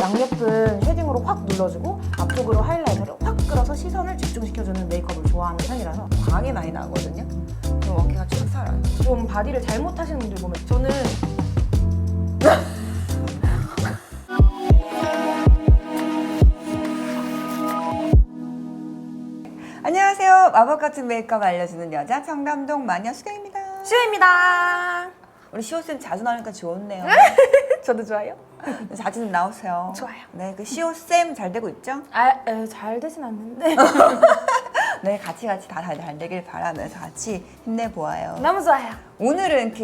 양옆은 쉐딩으로 확 눌러주고 앞쪽으로 하이라이터를 확 끌어서 시선을 집중시켜주는 메이크업을 좋아하는 편이라서 광이 많이 나거든요. 그럼 어깨가 쭉 살아요. 좀 바디를 잘못하시는 분들 보면 저는 안녕하세요. 마법 같은 메이크업 알려주는 여자 청담동 마녀 수경입니다. 시우입니다. 우리 시호쌤 자주 나오니까 좋네요. 저도 좋아요. 자주 좀 나오세요. 좋아요. 네, 그 시호쌤 잘 되고 있죠? 잘 되진 않는데 네, 같이 다 잘 되길 바라면서 같이 힘내보아요. 너무 좋아요. 오늘은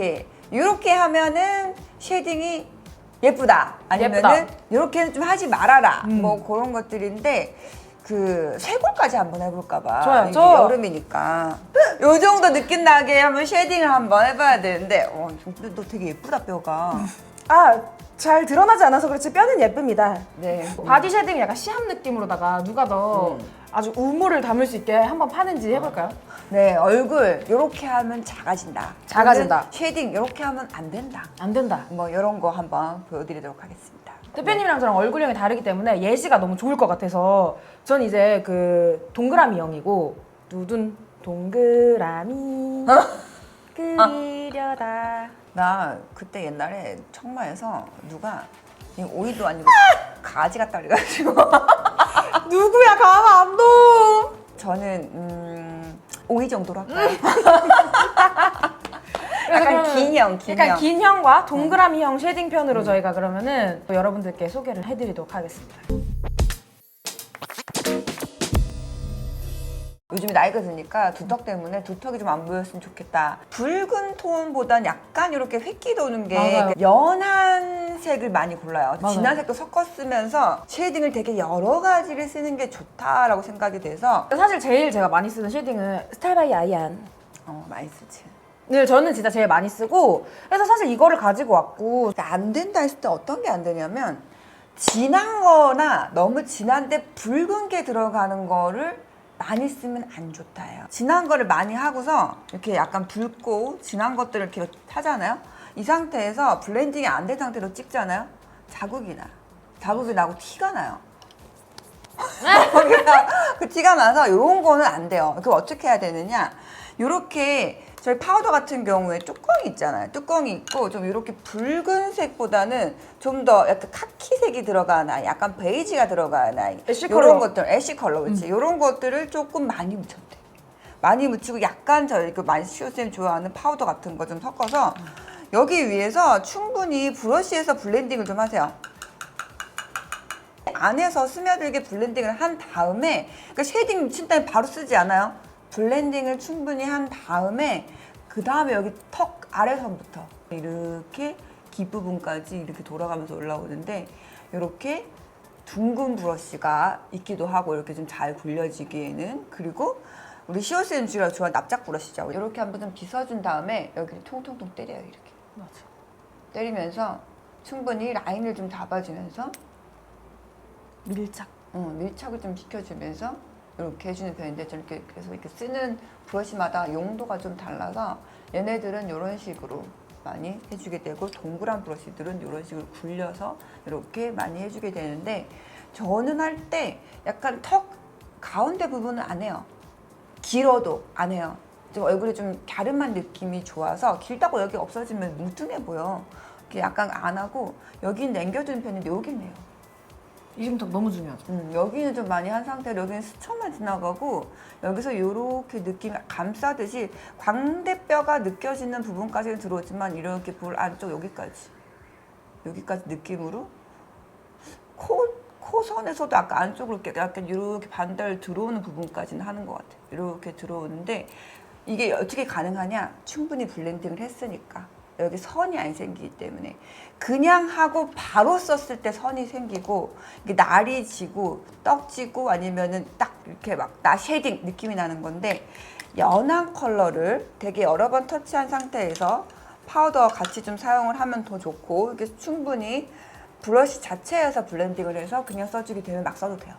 이렇게 하면은 쉐딩이 예쁘다. 아니면은 이렇게는 좀 하지 말아라. 뭐 그런 것들인데 그 쇄골까지 한번 해볼까봐. 좋아요. 이게 저 여름이니까 요 정도 느낌 나게 한번 쉐딩을 한번 해봐야 되는데 근데 너 되게 예쁘다 뼈가. 잘 드러나지 않아서 그렇지 뼈는 예쁩니다. 네. 바디 쉐딩 약간 시합 느낌으로다가 누가 더 아주 우물을 담을 수 있게 한번 파는지 해볼까요? 네, 얼굴 이렇게 하면 작아진다. 작아진다. 쉐딩 이렇게 하면 안 된다. 안 된다. 뭐 이런 거 한번 보여드리도록 하겠습니다. 대표님이랑 저랑 얼굴형이 다르기 때문에 예시가 너무 좋을 것 같아서 전 이제 그 동그라미형이고 두둔 동그라미 그리려다. 나 그때 옛날에 청마에서 누가 이 오이도 아니고 가지가 딸려가지고 누구야 강암도. 저는 오이 정도로 할까요? 그래서 약간 그러면 긴형. 약간 긴 형과 동그라미형 쉐딩 편으로 저희가 그러면은 또 여러분들께 소개를 해드리도록 하겠습니다. 요즘에 나이가 드니까 두턱 때문에 두턱이 좀 안 보였으면 좋겠다. 붉은 톤보단 약간 이렇게 획기 도는 게 맞아요. 연한 색을 많이 골라요. 맞아요. 진한 색도 섞어 쓰면서 쉐딩을 되게 여러 가지를 쓰는 게 좋다라고 생각이 돼서 사실 제일 제가 많이 쓰는 쉐딩은 스타일 바이 아이안. 많이 쓰지. 네, 저는 진짜 제일 많이 쓰고 그래서 사실 이거를 가지고 왔고 안 된다 했을 때 어떤 게 안 되냐면 진한 거나 너무 진한데 붉은 게 들어가는 거를 많이 쓰면 안 좋다예요. 진한 거를 많이 하고서 이렇게 약간 붉고 진한 것들을 이렇게 하잖아요. 이 상태에서 블렌딩이 안 된 상태로 찍잖아요. 자국이 나. 자국이 나고 티가 나요. 그 티가 나서 이런 거는 안 돼요. 그럼 어떻게 해야 되느냐? 이렇게 저희 파우더 같은 경우에 뚜껑이 있잖아요. 뚜껑이 있고 좀 이렇게 붉은색보다는 좀 더 약간 카키색이 들어가나 약간 베이지가 들어가나 애쉬 이런 컬러. 것들 애쉬 컬러 그렇지. 이런 것들을 조금 많이 묻혔대. 많이 묻히고 약간 저희 그 만시오쌤 좋아하는 파우더 같은 거 좀 섞어서 여기 위에서 충분히 브러쉬에서 블렌딩을 좀 하세요. 안에서 스며들게 블렌딩을 한 다음에 그러니까 쉐딩 친 다음에 바로 쓰지 않아요. 블렌딩을 충분히 한 다음에 그 다음에 여기 턱 아래선부터 이렇게 귓부분까지 이렇게 돌아가면서 올라오는데 이렇게 둥근 브러쉬가 있기도 하고 이렇게 좀 잘 굴려지기에는 그리고 우리 시오쌤 주로 좋아하는 납작 브러쉬죠. 이렇게 한번 좀 빗어준 다음에 여기를 통통통 때려요. 이렇게 맞아. 때리면서 충분히 라인을 좀 잡아주면서 밀착. 밀착을 좀 시켜주면서 이렇게 해주는 편인데 저는 이렇게 그래서 이렇게 쓰는 브러쉬마다 용도가 좀 달라서 얘네들은 이런 식으로 많이 해주게 되고 동그란 브러쉬들은 이런 식으로 굴려서 이렇게 많이 해주게 되는데 저는 할 때 약간 턱 가운데 부분은 안 해요. 길어도 안 해요. 좀 얼굴이 좀 갸름한 느낌이 좋아서 길다고 여기 없어지면 뭉퉁해 보여. 이렇게 약간 안 하고 여기는 남겨두는 편인데 여긴 해요. 이중턱 너무 중요하죠. 여기는 좀 많이 한 상태로 여기는 스쳐만 지나가고 여기서 이렇게 느낌이 감싸듯이 광대뼈가 느껴지는 부분까지는 들어오지만 이렇게 볼 안쪽 여기까지 느낌으로 코선에서도 아까 안쪽으로 약간 이렇게 반달 들어오는 부분까지는 하는 것 같아요. 이렇게 들어오는데 이게 어떻게 가능하냐? 충분히 블렌딩을 했으니까. 여기 선이 안 생기기 때문에 그냥 하고 바로 썼을 때 선이 생기고 이게 날이 지고 떡지고 아니면은 딱 이렇게 막 나 쉐딩 느낌이 나는 건데 연한 컬러를 되게 여러 번 터치한 상태에서 파우더 같이 좀 사용을 하면 더 좋고 이게 충분히 브러쉬 자체에서 블렌딩을 해서 그냥 써주게 되면 막 써도 돼요.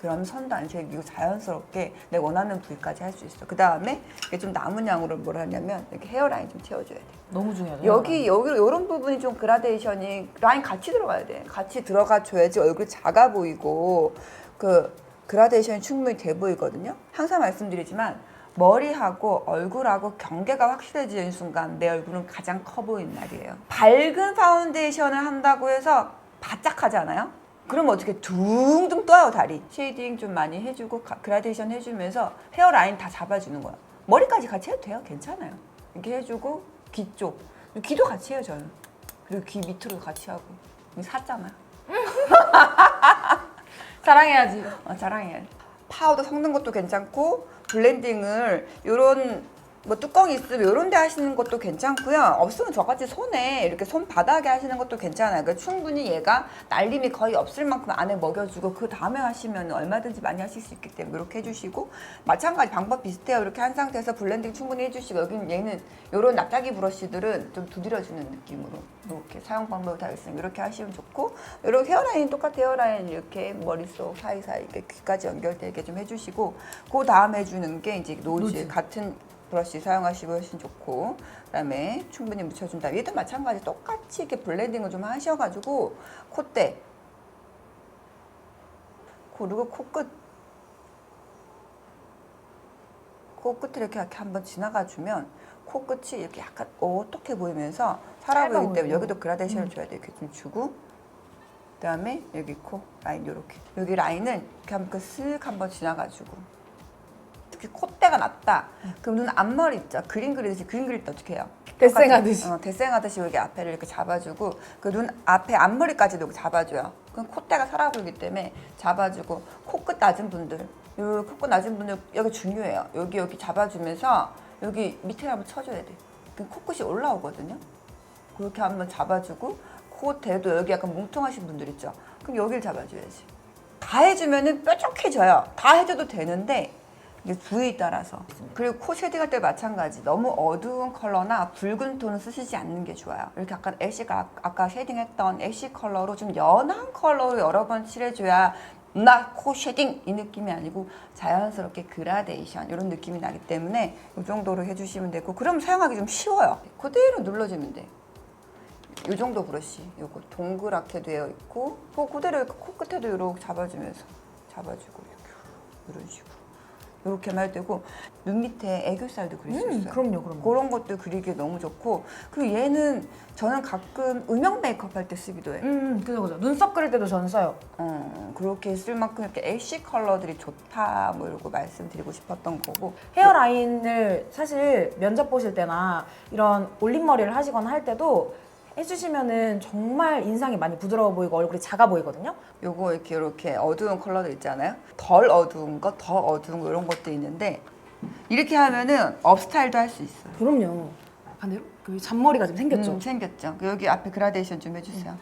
그럼 선도 안 새기고 자연스럽게 내 원하는 부위까지 할 수 있어. 그 다음에 이게 좀 남은 양으로 뭘 하냐면 이렇게 헤어라인 좀 채워줘야 돼. 너무 중요하죠. 여기 이런 부분이 좀 그라데이션이 라인 같이 들어가야 돼. 같이 들어가 줘야지 얼굴이 작아 보이고 그 그라데이션이 충분히 돼 보이거든요. 항상 말씀드리지만 머리하고 얼굴하고 경계가 확실해지는 순간 내 얼굴은 가장 커 보이는 날이에요. 밝은 파운데이션을 한다고 해서 바짝 하지 않아요? 그럼 어떻게 둥둥 떠요 다리. 쉐이딩 좀 많이 해주고 그라데이션 해주면서 헤어라인 다 잡아주는 거야. 머리까지 같이 해도 돼요. 괜찮아요. 이렇게 해주고 귀 쪽. 귀도 같이 해요 저는. 그리고 귀 밑으로 같이 하고. 샀잖아. 자랑해야지. 자랑해. 파우더 섞는 것도 괜찮고 블렌딩을 요런 뭐 뚜껑이 있으면 요런 데 하시는 것도 괜찮고요. 없으면 저같이 손에 이렇게 손바닥에 하시는 것도 괜찮아요. 그러니까 충분히 얘가 날림이 거의 없을 만큼 안에 먹여주고 그 다음에 하시면 얼마든지 많이 하실 수 있기 때문에 이렇게 해주시고 마찬가지 방법 비슷해요. 이렇게 한 상태에서 블렌딩 충분히 해주시고 여기는 얘는 요런 납작이 브러쉬들은 좀 두드려주는 느낌으로 이렇게 사용 방법이 다 있으면 이렇게 하시면 좋고 이렇게 헤어라인 똑같아 헤어라인 이렇게 머릿속 사이사이 이렇게 귀까지 연결되게 좀 해주시고 그 다음에 해주는 게 이제 노즈 같은 브러쉬 사용하시면 훨씬 좋고 그다음에 충분히 묻혀준다. 얘도 마찬가지 똑같이 이렇게 블렌딩을 좀 하셔가지고 콧대 그리고 코끝을 이렇게 한번 지나가주면 코끝이 이렇게 약간 어떻게 보이면서 살아 보이기 때문에 여기도 그라데이션을 줘야 돼. 이렇게 좀 주고 그다음에 여기 코 라인 요렇게 여기 라인은 이렇게 한번 쓱 한번 지나가주고 특히 콧대가 낮다. 그럼 눈 앞머리 있죠. 그림 그리듯이 그림 그릴 때 어떻게 해요? 데생하듯이. 데생하듯이 여기 앞에를 이렇게 잡아주고 그 눈 앞에 앞머리까지도 이렇게 잡아줘요. 그럼 콧대가 살아 보이기 때문에 잡아주고 코끝 낮은 분들, 요 코끝 낮은 분들 여기 중요해요. 여기 잡아주면서 여기 밑에 한번 쳐줘야 돼. 그럼 코끝이 올라오거든요. 그렇게 한번 잡아주고 콧대도 여기 약간 뭉퉁하신 분들 있죠. 그럼 여기를 잡아줘야지. 다 해주면은 뾰족해져요. 다 해줘도 되는데. 부위에 따라서. 그리고 코 쉐딩할 때 마찬가지. 너무 어두운 컬러나 붉은 톤을 쓰시지 않는 게 좋아요. 이렇게 약간 애쉬가 아까 쉐딩했던 애쉬 컬러로 좀 연한 컬러로 여러 번 칠해줘야 나 코 쉐딩 이 느낌이 아니고 자연스럽게 그라데이션 이런 느낌이 나기 때문에 이 정도로 해주시면 되고 그럼 사용하기 좀 쉬워요. 그대로 눌러주면 돼. 이 정도 브러쉬. 요거 동그랗게 되어 있고 그대로 코끝에도 이렇게 잡아주면서 잡아주고 이런 식으로. 이렇게만 해도 되고 눈 밑에 애교살도 그릴 수 있어요. 그럼요. 그런 것도 그리기 너무 좋고 그리고 얘는 저는 가끔 음영 메이크업 할 때 쓰기도 해요. 그죠. 눈썹 그릴 때도 저는 써요. 그렇게 쓸 만큼 이렇게 애쉬 컬러들이 좋다 뭐 이러고 말씀드리고 싶었던 거고 헤어라인을 사실 면접 보실 때나 이런 올림머리를 하시거나 할 때도 해주시면은 정말 인상이 많이 부드러워 보이고 얼굴이 작아 보이거든요. 요거 이렇게 어두운 컬러도 있잖아요. 덜 어두운 거, 더 어두운 거 이런 것도 있는데 이렇게 하면은 업스타일도 할 수 있어요. 그럼요. 반대로 그 잔머리가 좀 생겼죠. 생겼죠. 여기 앞에 그라데이션 좀 해주세요.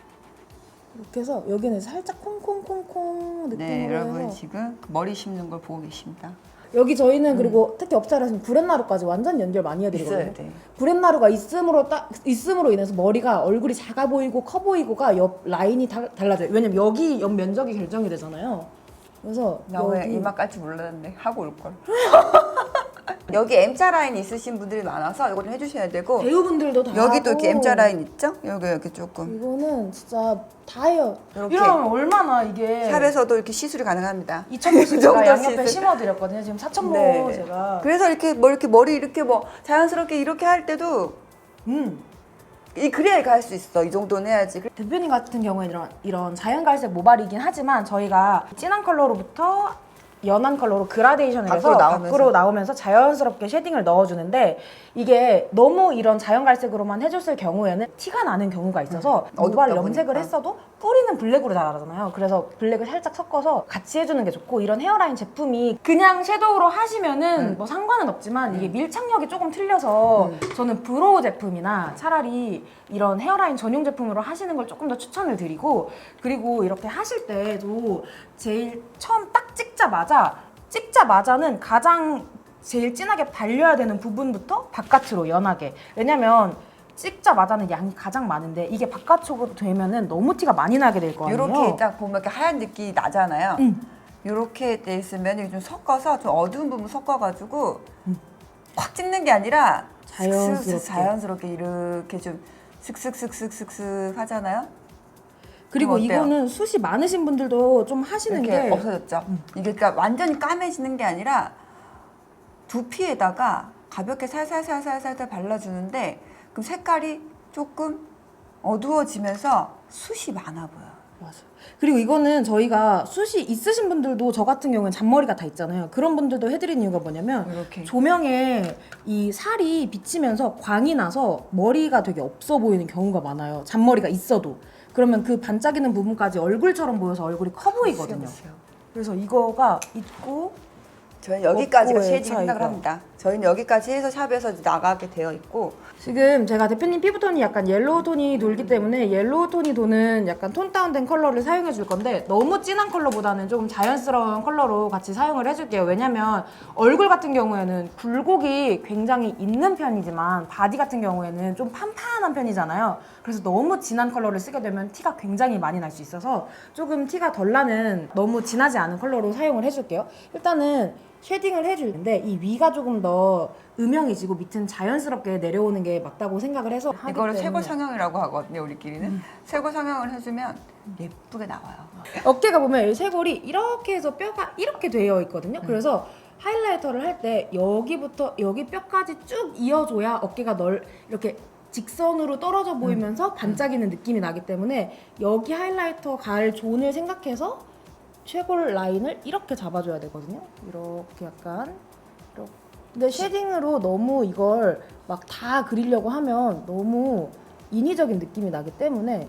이렇게 해서 여기는 살짝 콩콩콩콩 느낌으로 네, 여러분 해서 지금 머리 심는 걸 보고 계십니다. 여기 저희는 그리고 특히 업체를 하시면 구렛나루까지 완전 연결 많이 해드리거든요. 있어야 돼. 구렛나루가 있음으로 인해서 머리가 얼굴이 작아 보이고 커 보이고가 옆 라인이 달라져요. 왜냐면 여기 옆 면적이 결정이 되잖아요. 그래서 나 왜 여기 이마 깔지 몰랐는데 하고 올 걸. 여기 M자 라인 있으신 분들이 많아서 이거 좀 해주셔야 되고 배우분들도 다 여기도 하고. 이렇게 M자 라인 있죠? 여기 조금 이거는 진짜 다 해요. 이렇게 이러면 얼마나 이게 샵에서도 이렇게 시술이 가능합니다. 2,000보씩 그 제가 정도 양옆에 시술. 심어드렸거든요. 지금 4,000보 네. 제가. 그래서 이렇게 머리 이렇게 뭐 자연스럽게 이렇게 할 때도 그래야 이거 할 수 있어. 이 정도는 해야지. 대표님 같은 경우에는 이런 자연갈색 모발이긴 하지만 저희가 진한 컬러로부터 연한 컬러로 그라데이션을 해서 밖으로 나오면서 자연스럽게 쉐딩을 넣어주는데 이게 너무 이런 자연갈색으로만 해줬을 경우에는 티가 나는 경우가 있어서 모발 염색을 했어도 뿌리는 블랙으로 자라잖아요. 그래서 블랙을 살짝 섞어서 같이 해주는 게 좋고 이런 헤어라인 제품이 그냥 섀도우로 하시면은 뭐 상관은 없지만 이게 밀착력이 조금 틀려서 저는 브로우 제품이나 차라리 이런 헤어라인 전용 제품으로 하시는 걸 조금 더 추천을 드리고 그리고 이렇게 하실 때도 제일 처음 딱 찍자마자는 가장 제일 진하게 발려야 되는 부분부터 바깥으로 연하게 왜냐면 찍자마자는 양이 가장 많은데 이게 바깥쪽으로 되면은 너무 티가 많이 나게 될 거 아니에요. 이렇게 딱 보면 이렇게 하얀 느낌이 나잖아요. 이렇게 돼 있으면 이게 좀 섞어서 좀 어두운 부분 섞어가지고 확 찍는 게 아니라 자연스럽게 이렇게 좀 슥슥슥슥슥슥 하잖아요. 그리고 어때요? 이거는 숱이 많으신 분들도 좀 하시는 이렇게 게 없어졌죠. 이게 그러니까 완전히 까매지는 게 아니라 두피에다가 가볍게 살살살살살 발라주는데 그럼 색깔이 조금 어두워지면서 숱이 많아 보여. 맞아요. 그리고 이거는 저희가 숱이 있으신 분들도 저 같은 경우는 잔머리가 다 있잖아요. 그런 분들도 해드린 이유가 뭐냐면 이렇게. 조명에 이 살이 비치면서 광이 나서 머리가 되게 없어 보이는 경우가 많아요. 잔머리가 있어도. 그러면 그 반짝이는 부분까지 얼굴처럼 보여서 얼굴이 커 보이거든요. 그래서 이거가 있고 저희는 여기까지가 없고의 쉐이딩 생각을 차이가. 합니다. 저희는 여기까지 해서 샵에서 나가게 되어 있고 지금 제가 대표님 피부톤이 약간 옐로우 톤이 돌기 때문에 옐로우 톤이 도는 약간 톤 다운된 컬러를 사용해 줄 건데 너무 진한 컬러보다는 조금 자연스러운 컬러로 같이 사용을 해줄게요. 왜냐면 얼굴 같은 경우에는 굴곡이 굉장히 있는 편이지만 바디 같은 경우에는 좀 판판한 편이잖아요. 그래서 너무 진한 컬러를 쓰게 되면 티가 굉장히 많이 날 수 있어서 조금 티가 덜 나는 너무 진하지 않은 컬러로 사용을 해줄게요. 일단은 쉐딩을 해주는데 이 위가 조금 더 음영이지고 밑은 자연스럽게 내려오는 게 맞다고 생각을 해서 하기 이거를 때문에. 쇄골 성형이라고 하거든요. 우리끼리는 쇄골 성형을 해주면 예쁘게 나와요. 어깨가 보면 이 쇄골이 이렇게 해서 뼈가 이렇게 되어 있거든요. 그래서 하이라이터를 할 때 여기부터 여기 뼈까지 쭉 이어줘야 어깨가 이렇게 직선으로 떨어져 보이면서 반짝이는 느낌이 나기 때문에 여기 하이라이터 갈 존을 생각해서 쇄골 라인을 이렇게 잡아줘야 되거든요. 이렇게 약간 이렇게. 근데 쉐딩으로 너무 이걸 막 다 그리려고 하면 너무 인위적인 느낌이 나기 때문에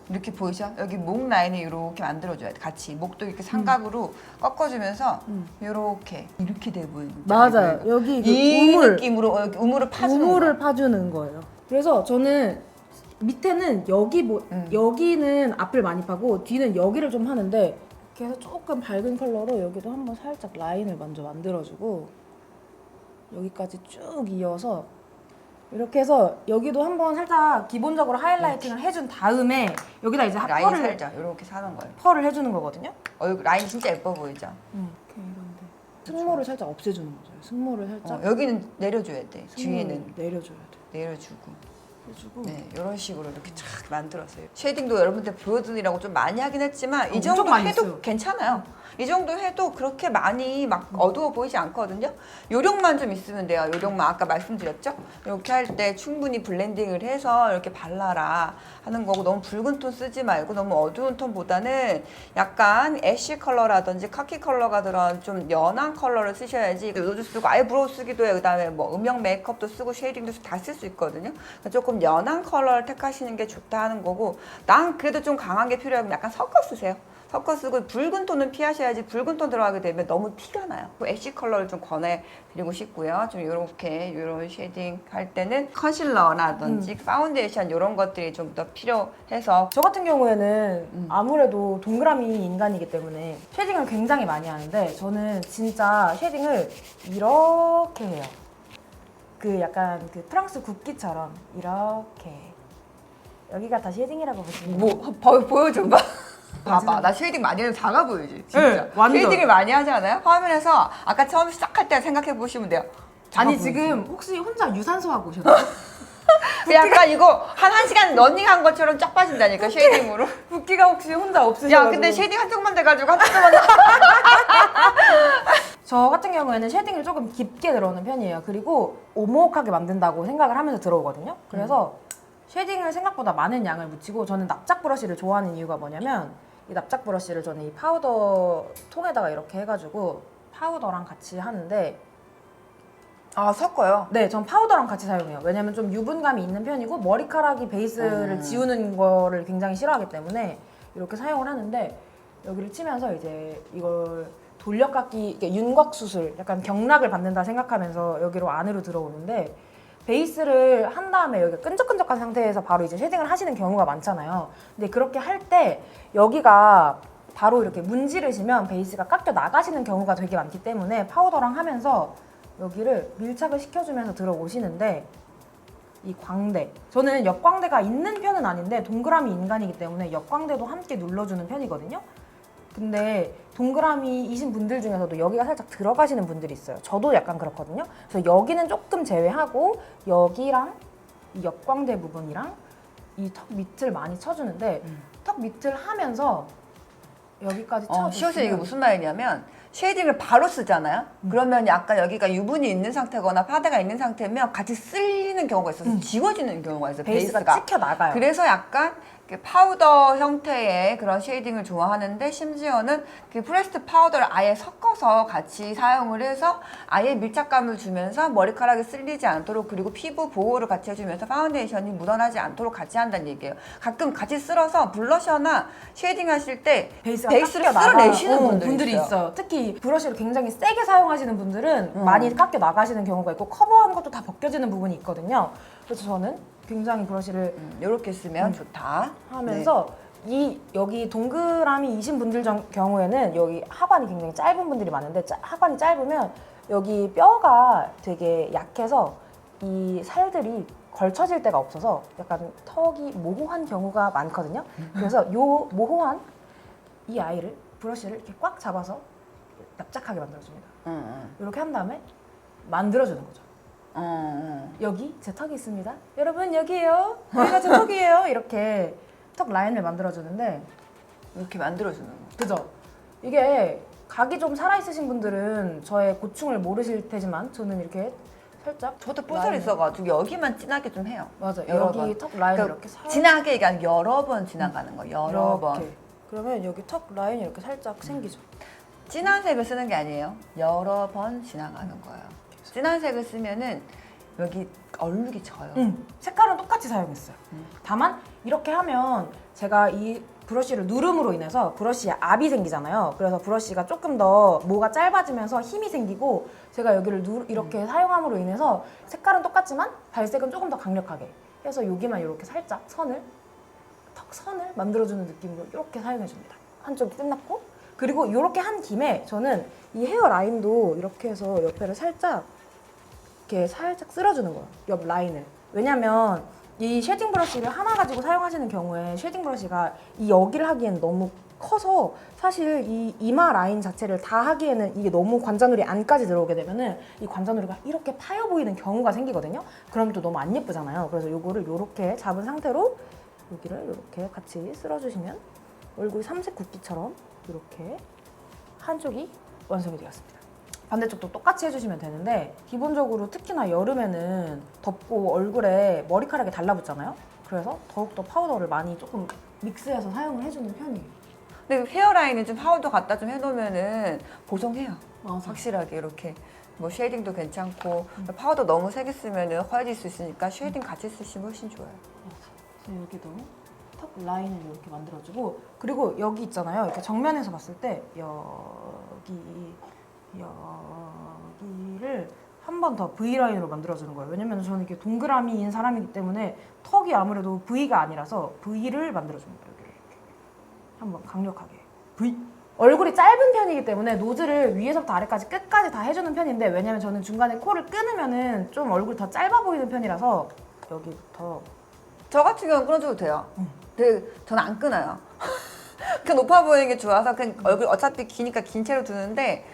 이렇게 보이죠? 여기 목 라인을 이렇게 만들어줘야 돼. 같이 목도 이렇게 삼각으로 꺾어주면서 이렇게 돼 보이는 거죠. 맞아요. 여기 그 이 우물, 느낌으로 여기 우물을 파주는 우물을 거야. 파주는 거예요. 그래서 저는 밑에는 여기는 앞을 많이 파고 뒤는 여기를 좀 하는데 이렇게 해서 조금 밝은 컬러로 여기도 한번 살짝 라인을 먼저 만들어주고 여기까지 쭉 이어서 이렇게 해서 여기도 한번 살짝 기본적으로 하이라이팅을 해준 다음에 여기다 이제 라인 펄을 살짝 이렇게 사는 거예요. 펄을 해주는 거거든요. 얼굴 라인 진짜 예뻐 보이죠? 이렇게 이런데 승모를 살짝 없애주는 거죠. 승모를 살짝 여기는 내려줘야 돼. 승모를 뒤에는 내려줘야 돼. 내려주고. 해주고 네, 이런 식으로 이렇게 쫙 만들었어요. 쉐딩도 여러분들 보여드리라고 좀 많이 하긴 했지만 이 엄청 정도 많이 해도 했어요. 괜찮아요. 이 정도 해도 그렇게 많이 막 어두워 보이지 않거든요. 요령만 좀 있으면 돼요. 요령만 아까 말씀드렸죠? 이렇게 할 때 충분히 블렌딩을 해서 이렇게 발라라 하는 거고 너무 붉은 톤 쓰지 말고 너무 어두운 톤보다는 약간 애쉬 컬러라든지 카키 컬러가 들어간 좀 연한 컬러를 쓰셔야지 누드 쓰고 아이브로우 쓰기도 해요. 그다음에 뭐 음영 메이크업도 쓰고 쉐이딩도 다 쓸 수 있거든요. 그러니까 조금 연한 컬러를 택하시는 게 좋다 하는 거고 난 그래도 좀 강한 게 필요하면 약간 섞어 쓰세요. 섞어 쓰고 붉은 톤은 피하셔야지 붉은 톤 들어가게 되면 너무 티가 나요. 애쉬 컬러를 좀 권해드리고 싶고요. 좀 이런 쉐딩 할 때는 컨실러라든지 파운데이션 이런 것들이 좀 더 필요해서 저 같은 경우에는 아무래도 동그라미 인간이기 때문에 쉐딩을 굉장히 많이 하는데 저는 진짜 쉐딩을 이렇게 해요. 그 약간 그 프랑스 국기처럼 이렇게 여기가 다 쉐딩이라고 보시면 돼요. 보여줘봐. 봐봐, 나 쉐이딩 많이 해도 작아 보이지? 진짜. 네, 완전. 쉐이딩을 많이 하지 않아요? 화면에서 아까 처음 시작할 때 생각해 보시면 돼요. 작아 아니 보이지? 지금 혹시 혼자 유산소 하고 오셨나요? 약간 이거 한 1시간 러닝한 것처럼 쫙 빠진다니까, 쉐이딩으로. 붓기가 혹시 혼자 없으셔가지고 야, 근데 쉐이딩 한쪽만 돼가지고 한쪽만. 저 같은 경우에는 쉐딩을 조금 깊게 들어오는 편이에요. 그리고 오목하게 만든다고 생각을 하면서 들어오거든요. 그래서 쉐딩을 생각보다 많은 양을 묻히고 저는 납작 브러쉬를 좋아하는 이유가 뭐냐면 이 납작 브러쉬를 저는 이 파우더 통에다가 이렇게 해가지고 파우더랑 같이 하는데 아, 섞어요? 네, 전 파우더랑 같이 사용해요. 왜냐면 좀 유분감이 있는 편이고 머리카락이 베이스를 지우는 거를 굉장히 싫어하기 때문에 이렇게 사용을 하는데 여기를 치면서 이제 이걸 돌려깎기, 윤곽 수술, 약간 경락을 받는다 생각하면서 여기로 안으로 들어오는데 베이스를 한 다음에 여기가 끈적끈적한 상태에서 바로 이제 쉐딩을 하시는 경우가 많잖아요. 근데 그렇게 할 때 여기가 바로 이렇게 문지르시면 베이스가 깎여 나가시는 경우가 되게 많기 때문에 파우더랑 하면서 여기를 밀착을 시켜주면서 들어오시는데 이 광대, 저는 옆광대가 있는 편은 아닌데 동그라미 인간이기 때문에 옆광대도 함께 눌러주는 편이거든요. 근데 동그라미이신 분들 중에서도 여기가 살짝 들어가시는 분들이 있어요. 저도 약간 그렇거든요. 그래서 여기는 조금 제외하고 여기랑 이 역광대 부분이랑 이 턱 밑을 많이 쳐주는데 턱 밑을 하면서 여기까지 쳐주시면 시옷이 이게 무슨 말이냐면 쉐이딩을 바로 쓰잖아요. 그러면 약간 여기가 유분이 있는 상태거나 파데가 있는 상태면 같이 쓸리는 경우가 있어서 지워지는 경우가 있어요. 베이스가 찍혀 나가요. 그래서 약간 이렇게 파우더 형태의 그런 쉐이딩을 좋아하는데 심지어는 그 프레스드 파우더를 아예 섞어서 같이 사용을 해서 아예 밀착감을 주면서 머리카락이 쓸리지 않도록 그리고 피부 보호를 같이 해주면서 파운데이션이 묻어나지 않도록 같이 한다는 얘기예요. 가끔 같이 쓸어서 블러셔나 쉐이딩 하실 때 베이스를 쓸어내시는 분들이 있어요. 특히 브러쉬를 굉장히 세게 사용하시는 분들은 많이 깎여 나가시는 경우가 있고 커버하는 것도 다 벗겨지는 부분이 있거든요. 그래서 저는 굉장히 브러쉬를 이렇게 쓰면 좋다 하면서 여기 동그라미이신 분들 경우에는 여기 하관이 굉장히 짧은 분들이 많은데 하관이 짧으면 여기 뼈가 되게 약해서 이 살들이 걸쳐질 데가 없어서 약간 턱이 모호한 경우가 많거든요. 그래서 요 모호한 이 아이를 브러쉬를 이렇게 꽉 잡아서 납작하게 만들어줍니다. 이렇게 한 다음에 만들어주는 거죠. 여기 제 턱이 있습니다. 여러분 여기에요. 여기가 제 턱이에요. 이렇게 턱 라인을 만들어주는데 이렇게 만들어주는 거. 그죠? 이게 각이 좀 살아있으신 분들은 저의 고충을 모르실 테지만 저는 이렇게 살짝 저도 뽀슬 있어가지고 여기만 진하게 좀 해요. 맞아요. 여러 여기 번. 턱 라인 그러니까 이렇게 살짝 진하게 이게 아니라 여러 번 지나가는 거. 여러 번. 이렇게. 그러면 여기 턱 라인이 이렇게 살짝 생기죠. 진한 색을 쓰는 게 아니에요. 여러 번 지나가는 거예요. 진한 색을 쓰면은 여기 얼룩이 져요. 색깔은 똑같이 사용했어요. 다만 이렇게 하면 제가 이 브러쉬를 누름으로 인해서 브러쉬에 압이 생기잖아요. 그래서 브러쉬가 조금 더 모가 짧아지면서 힘이 생기고 제가 여기를 이렇게 사용함으로 인해서 색깔은 똑같지만 발색은 조금 더 강력하게 해서 여기만 이렇게 살짝 턱 선을 만들어주는 느낌으로 이렇게 사용해줍니다. 한쪽이 끝났고 그리고 이렇게 한 김에 저는 이 헤어 라인도 이렇게 해서 옆에를 살짝 쓸어주는 거예요. 옆 라인을. 왜냐면 이 쉐딩 브러쉬를 하나 가지고 사용하시는 경우에 쉐딩 브러쉬가 이 여기를 하기엔 너무 커서 사실 이 이마 라인 자체를 다 하기에는 이게 너무 관자놀이 안까지 들어오게 되면은 이 관자놀이가 이렇게 파여 보이는 경우가 생기거든요. 그러면 또 너무 안 예쁘잖아요. 그래서 요거를 이렇게 잡은 상태로 여기를 이렇게 같이 쓸어주시면 얼굴 삼색 붓기처럼 이렇게 한쪽이 완성이 되었습니다. 반대쪽도 똑같이 해주시면 되는데 기본적으로 특히나 여름에는 덥고 얼굴에 머리카락이 달라붙잖아요. 그래서 더욱더 파우더를 많이 조금 믹스해서 사용을 해주는 편이에요. 근데 헤어라인은 좀 파우더 갖다 좀 해놓으면은 보정해요. 맞아. 확실하게 이렇게 뭐 쉐이딩도 괜찮고 파우더 너무 세게 쓰면은 허해질 수 있으니까 쉐이딩 같이 쓰시면 훨씬 좋아요. 그래서 여기도 턱 라인을 이렇게 만들어주고 그리고 여기 있잖아요. 이렇게 정면에서 봤을 때 여기를 한 번 더 V라인으로 만들어주는 거예요. 왜냐면 저는 이렇게 동그라미인 사람이기 때문에 턱이 아무래도 V가 아니라서 V를 만들어줍니다. 여기를 이렇게 한번 강력하게 V. 얼굴이 짧은 편이기 때문에 노즐을 위에서부터 아래까지 끝까지 다 해주는 편인데 왜냐면 저는 중간에 코를 끊으면은 좀 얼굴이 더 짧아 보이는 편이라서 여기부터 저 같은 경우는 끊어줘도 돼요. 근데 저는 안 끊어요. 그냥 높아 보이는 게 좋아서 그냥 얼굴 어차피 기니까 긴 채로 두는데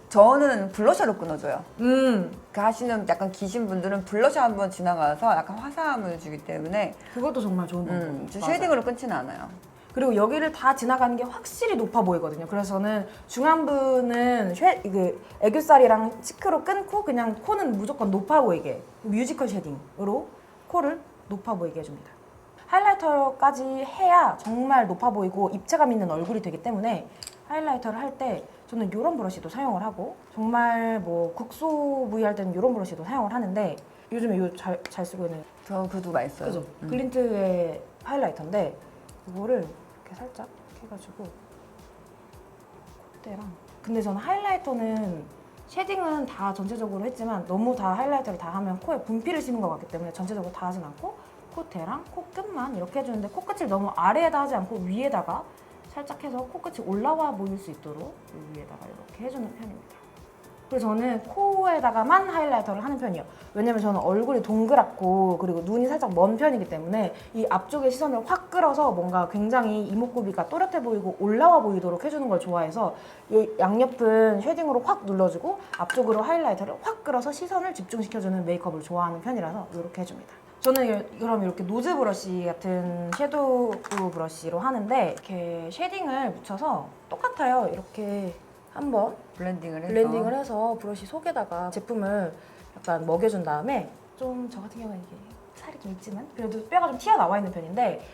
저는 블러셔로 끊어줘요. 그 하시는 약간 기신 분들은 블러셔 한번 지나가서 약간 화사함을 주기 때문에 그것도 정말 좋은 방법. 쉐이딩으로 끊지는 않아요. 그리고 여기를 다 지나가는 게 확실히 높아 보이거든요. 그래서 저는 중안부는 애교살이랑 치크로 끊고 그냥 코는 무조건 높아 보이게 뮤지컬 쉐딩으로 코를 높아 보이게 해줍니다. 하이라이터까지 해야 정말 높아 보이고 입체감 있는 얼굴이 되기 때문에 하이라이터를 할 때 저는 이런 브러쉬도 사용을 하고 정말 뭐 국소 부위 할 때는 이런 브러쉬도 사용을 하는데 요즘에 이 잘 쓰고 있는 저 그도 많이 써요. 그죠? 글린트의 하이라이터인데 이거를 이렇게 살짝 해가지고 콧대랑 근데 저는 하이라이터는 쉐딩은 다 전체적으로 했지만 너무 다 하이라이터를 다 하면 코에 분필을 씌는 것 같기 때문에 전체적으로 다 하진 않고 콧대랑 코끝만 이렇게 해주는데 코끝을 너무 아래에다 하지 않고 위에다가 살짝 해서 코끝이 올라와 보일 수 있도록 위에다가 이렇게 해주는 편입니다. 그래서 저는 코에다가만 하이라이터를 하는 편이에요. 왜냐면 저는 얼굴이 동그랗고 그리고 눈이 살짝 먼 편이기 때문에 이 앞쪽의 시선을 확 끌어서 뭔가 굉장히 이목구비가 또렷해 보이고 올라와 보이도록 해주는 걸 좋아해서 이 양옆은 쉐딩으로 확 눌러주고 앞쪽으로 하이라이터를 확 끌어서 시선을 집중시켜주는 메이크업을 좋아하는 편이라서 이렇게 해줍니다. 저는 그럼 이렇게 노즈 브러쉬 같은 섀도우 브러쉬로 하는데 이렇게 쉐딩을 묻혀서 똑같아요. 이렇게 한번 블렌딩을 해서 브러쉬 속에다가 제품을 약간 먹여준 다음에 좀 저 같은 경우는 이게 살이 좀 있지만 그래도 뼈가 좀 튀어나와 있는 편인데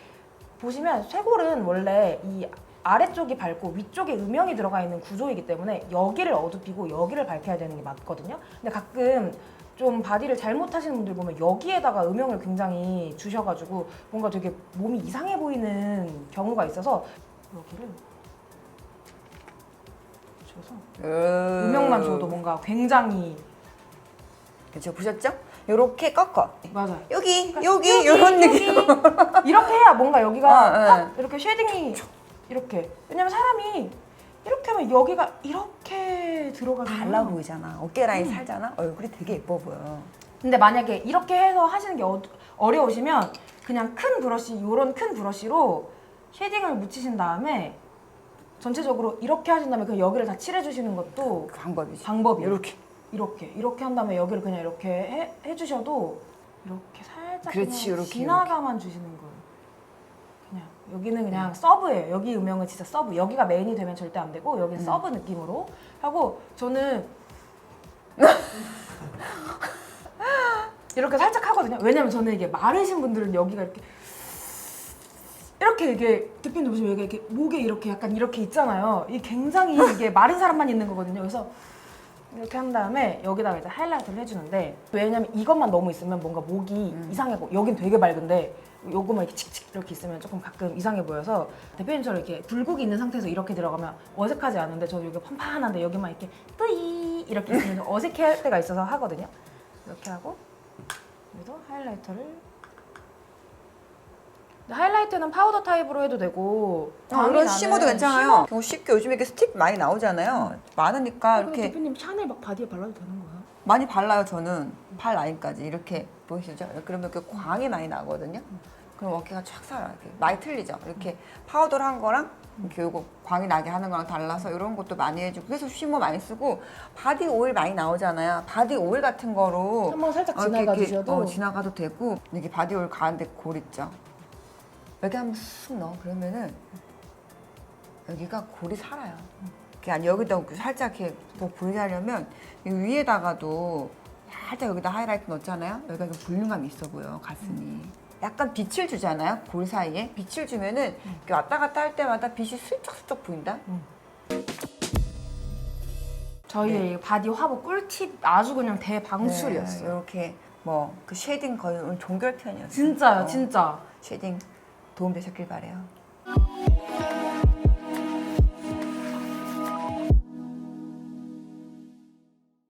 보시면 쇄골은 원래 이 아래쪽이 밝고 위쪽에 음영이 들어가 있는 구조이기 때문에 여기를 어둡히고 여기를 밝혀야 되는 게 맞거든요. 근데 가끔 좀 바디를 잘못 하시는 분들 보면 여기에다가 음영을 굉장히 주셔가지고 뭔가 되게 몸이 이상해 보이는 경우가 있어서 여기를 줘서 음영만 줘도 뭔가 굉장히 그렇죠. 보셨죠? 요렇게 꺾어. 맞아요. 여기 그러니까 여기 요런 느낌. 이렇게 해야 뭔가 여기가 네. 확 이렇게 쉐딩이 이렇게 왜냐면 사람이 이렇게 하면 여기가 이렇게 들어가잖아요. 달라 보이잖아. 어깨 라인 살잖아. 얼굴이 되게 예뻐 보여. 근데 만약에 이렇게 해서 하시는 게 어려우시면 그냥 큰 브러쉬, 요런 큰 브러쉬로 쉐딩을 묻히신 다음에 전체적으로 이렇게 하신 다음에 그냥 여기를 다 칠해주시는 것도 그 방법이지. 방법이에요. 이렇게 한 다음에 여기를 그냥 이렇게 해주셔도 이렇게 살짝 그렇지, 그냥 요렇게, 지나가만 주시는 거예요. 그냥 여기는 그냥 서브예요. 여기 음영은 진짜 서브. 여기가 메인이 되면 절대 안 되고 여기는 서브 느낌으로 하고 저는 이렇게 살짝 하거든요. 왜냐면 저는 이게 마르신 분들은 여기가 이렇게 이게 대표님 보시면 여기 이렇게 목에 이렇게 약간 이렇게 있잖아요. 이게 굉장히 이게 마른 사람만 있는 거거든요. 그래서 이렇게 한 다음에 여기다가 이제 하이라이트를 해주는데 왜냐면 이것만 너무 있으면 뭔가 목이 이상해 보여. 여긴 되게 맑은데 요거만 이렇게 칙칙 이렇게 있으면 조금 가끔 이상해 보여서 대표님처럼 이렇게 굴곡이 있는 상태에서 이렇게 들어가면 어색하지 않은데 저도 여기 펀펀한데 여기만 이렇게 뜨이 이렇게 있으면 어색해할 때가 있어서 하거든요. 이렇게 하고 여기도 하이라이터를 하이라이트는 파우더 타입으로 해도 되고 이런 쉬머도 괜찮아요. 쉽게 요즘에 이렇게 스틱 많이 나오잖아요. 많으니까 이렇게 대표님 샤넬 막 바디에 발라도 되는 거야? 많이 발라요. 저는 팔 라인까지 이렇게 보이시죠? 그러면 이렇게 광이 많이 나거든요. 그럼 어깨가 촥 살아. 이렇게 많이 틀리죠. 이렇게 파우더를 한 거랑 이렇게 요거 광이 나게 하는 거랑 달라서 이런 것도 많이 해주고 그래서 쉬머 많이 쓰고 바디 오일 많이 나오잖아요. 바디 오일 같은 거로 한번 살짝 이렇게 지나가 주셔도 지나가도 되고 이렇게 바디 오일 가는데 골 있죠. 여기 한번 쑥 넣어. 그러면은 여기가 골이 살아요. 그냥 여기다 살짝 이렇게 뭐 보이게 하려면 이 위에다가도 살짝 여기다 하이라이트 넣었잖아요. 여기가 좀 볼륨감이 있어 보여, 가슴이. 약간 빛을 주잖아요, 골 사이에. 빛을 주면은 이렇게 왔다 갔다 할 때마다 빛이 슬쩍슬쩍 보인다. 저희의 바디 화보 꿀팁 아주 그냥 대방출이었어요. 이렇게 뭐 그 쉐딩 거의 오늘 종결편이었어요. 진짜요, 진짜. 쉐딩 도움되셨길 바래요.